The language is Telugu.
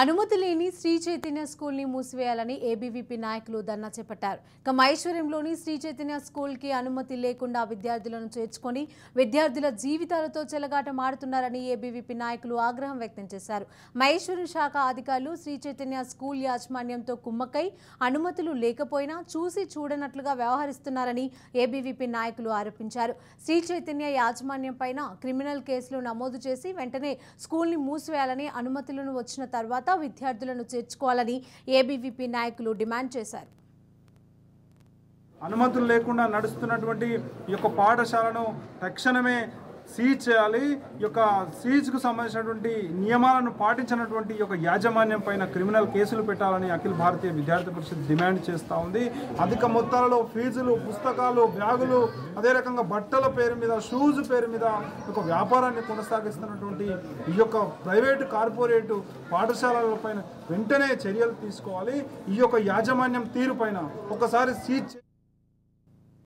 అనుమతి లేని శ్రీ చైతన్య స్కూల్ ని మూసివేయాలని ఏబీవీపీ నాయకులు ధర్నా చేపట్టారు. మహేశ్వరంలోని శ్రీ చైతన్య స్కూల్ కి అనుమతి లేకుండా విద్యార్థులను చేర్చుకొని విద్యార్థుల జీవితాలతో చెలగాటమాడుతున్నారని ఏబీవీపీ నాయకులు ఆగ్రహం వ్యక్తం చేశారు. మహేశ్వరం శాఖ అధికారులు శ్రీ చైతన్య స్కూల్ యాజమాన్యంతో కుమ్మక్కై అనుమతులు లేకపోయినా చూసి చూడనట్లుగా వ్యవహరిస్తున్నారని ఏబీవీపీ నాయకులు ఆరోపించారు. శ్రీ చైతన్య యాజమాన్యం పైన క్రిమినల్ కేసులు నమోదు చేసి వెంటనే స్కూల్ ని మూసివేయాలని, అనుమతులను వచ్చిన తర్వాత విద్యార్థులను చేర్చుకోవాలని ఏబీవీపీ నాయకులు డిమాండ్ చేశారు. అనుమతులు లేకుండా నడుస్తున్నటువంటి ఈ యొక్క పాఠశాలను తక్షణమే సీజ్ చేయాలి. ఈ యొక్క సీజ్కు సంబంధించినటువంటి నియమాలను పాటించినటువంటి ఈ యొక్క యాజమాన్యం పైన క్రిమినల్ కేసులు పెట్టాలని అఖిల భారతీయ విద్యార్థి పరిషత్ డిమాండ్ చేస్తూ ఉంది. అధిక మొత్తాలలో ఫీజులు, పుస్తకాలు, బ్యాగులు, అదే రకంగా బట్టల పేరు మీద, షూస్ పేరు మీద ఒక వ్యాపారాన్ని కొనసాగిస్తున్నటువంటి ఈ యొక్క ప్రైవేటు కార్పొరేటు పాఠశాలల పైన వెంటనే చర్యలు తీసుకోవాలి. ఈ యొక్క యాజమాన్యం తీరు పైన ఒకసారి సీజ్